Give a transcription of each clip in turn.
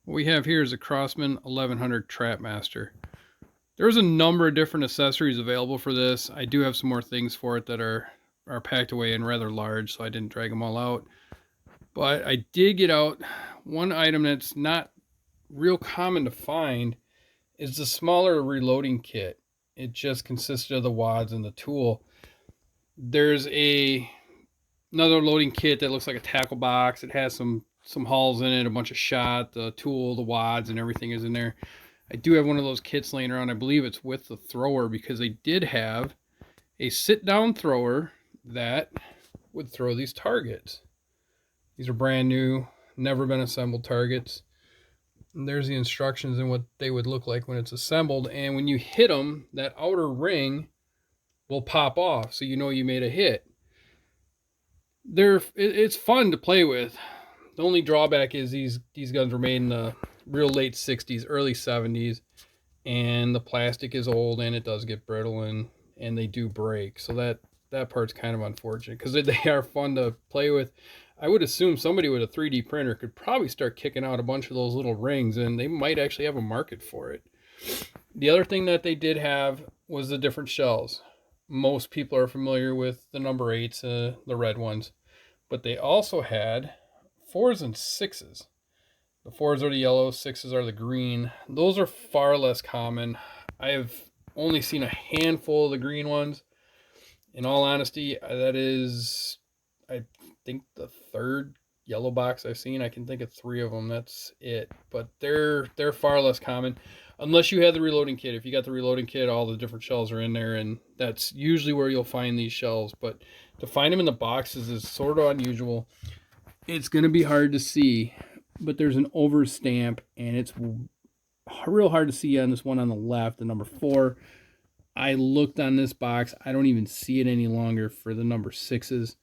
What we have here is a Crosman 1100 Trapmaster. There's a number of different accessories available for this. I do have some more things for it that are packed away and rather large, so I didn't drag them all out. But I did get out one item that's not real common to find is the smaller reloading kit. It just consisted of the wads and the tool. There's another loading kit that looks like a tackle box. It has some hulls in it, a bunch of shot, the tool, the wads, and everything is in there. I do have one of those kits laying around. I believe it's with the thrower because they did have a sit-down thrower that would throw these targets. These are brand new, never been assembled targets. And there's the instructions and what they would look like when it's assembled. And when you hit them, that outer ring will pop off, so you know you made a hit. It's fun to play with. The only drawback is these guns were made in the real late 60s, early 70s, and the plastic is old and it does get brittle and they do break. So that part's kind of unfortunate because they are fun to play with. I would assume somebody with a 3D printer could probably start kicking out a bunch of those little rings, and they might actually have a market for it. The other thing that they did have was the different shells. Most people are familiar with the number 8s, the red ones, but they also had 4s and 6s. The 4s are the yellow, 6s are the green. Those are far less common. I have only seen a handful of the green ones. In all honesty, that is, I think, the third yellow box I've seen. I can think of 3 of them. That's it. But they're far less common unless you have the reloading kit. If you got the reloading kit, all the different shells are in there, and that's usually where you'll find these shells. But to find them in the boxes is sort of unusual. It's going to be hard to see, but there's an over stamp, and it's real hard to see on this one on the left, the number 4. I looked on this box. I don't even see it any longer for the number 6s,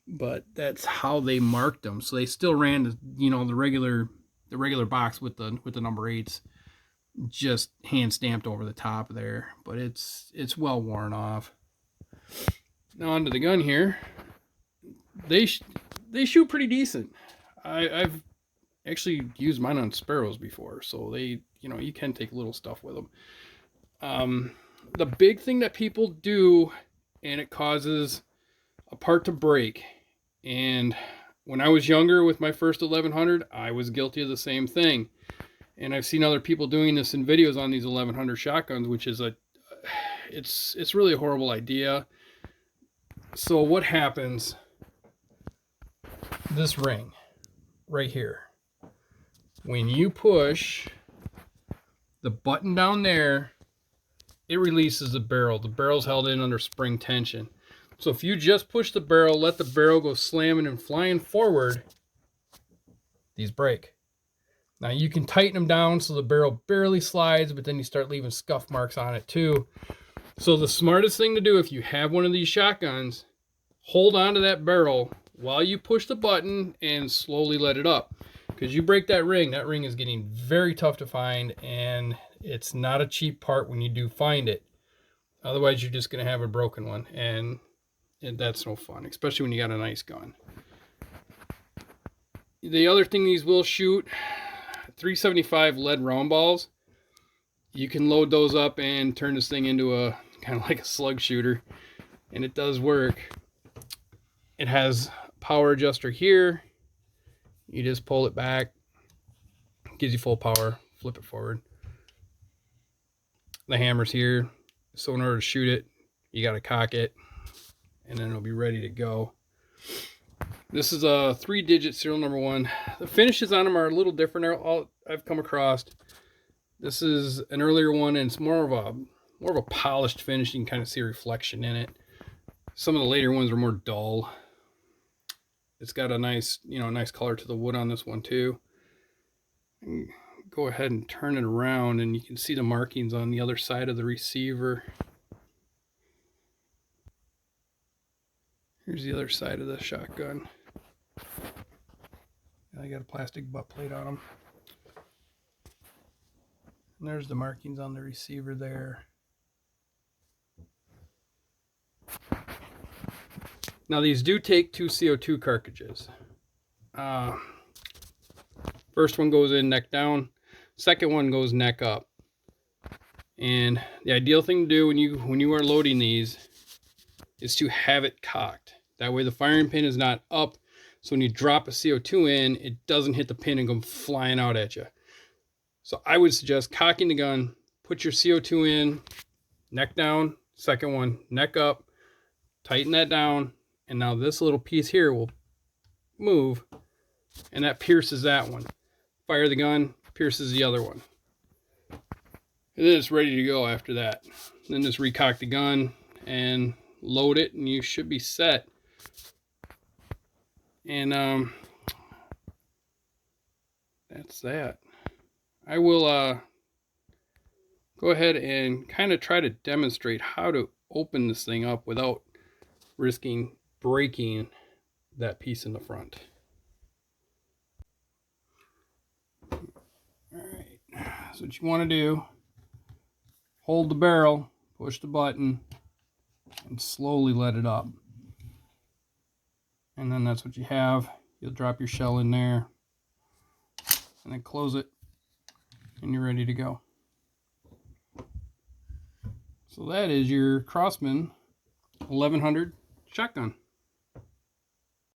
but that's how they marked them. So they still ran the regular box with the number 8s, just hand stamped over the top there, but it's well worn off. Now onto the gun here. They shoot pretty decent. I've actually used mine on sparrows before, so they, you can take little stuff with them. The big thing that people do, and it causes a part to break, and when I was younger with my first 1100, I was guilty of the same thing. And I've seen other people doing this in videos on these 1100 shotguns, which is it's really a horrible idea. So what happens, this ring right here, when you push the button down there, it releases the barrel. The barrel's held in under spring tension. So if you just push the barrel, let the barrel go slamming and flying forward, these break. Now you can tighten them down so the barrel barely slides, but then you start leaving scuff marks on it too. So the smartest thing to do if you have one of these shotguns, hold on to that barrel while you push the button and slowly let it up. Because you break that ring is getting very tough to find, and it's not a cheap part when you do find it. Otherwise, you're just going to have a broken one, and that's no fun, especially when you got a nice gun. The other thing these will shoot, 375 lead round balls. You can load those up and turn this thing into a kind of like a slug shooter, and it does work. It has a power adjuster here. You just pull it back, gives you full power, flip it forward. The hammer's here, so in order to shoot it, you got to cock it, and then it'll be ready to go. This is a 3-digit serial number 1. The finishes on them are a little different. I've come across. This is an earlier one, and it's more of a polished finish. You can kind of see reflection in it. Some of the later ones are more dull. It's got a nice color to the wood on this one too. Go ahead and turn it around, and you can see the markings on the other side of the receiver. Here's the other side of the shotgun. I got a plastic butt plate on them. And there's the markings on the receiver there. Now these do take 2 CO2 cartridges. First one goes in neck down, second one goes neck up. And the ideal thing to do when you are loading these is to have it cocked. That way the firing pin is not up, so when you drop a CO2 in, it doesn't hit the pin and go flying out at you. So I would suggest cocking the gun, put your CO2 in, neck down, second one, neck up, tighten that down, and now this little piece here will move, and that pierces that one. Fire the gun, pierces the other one. And then it's ready to go after that. Then just recock the gun and load it, and you should be set. And that's that. I will go ahead and kind of try to demonstrate how to open this thing up without risking breaking that piece in the front. Alright, so what you want to do, hold the barrel, push the button, and slowly let it up. And then that's what you have. You'll drop your shell in there, and then close it, and you're ready to go. So that is your Crosman 1100 shotgun.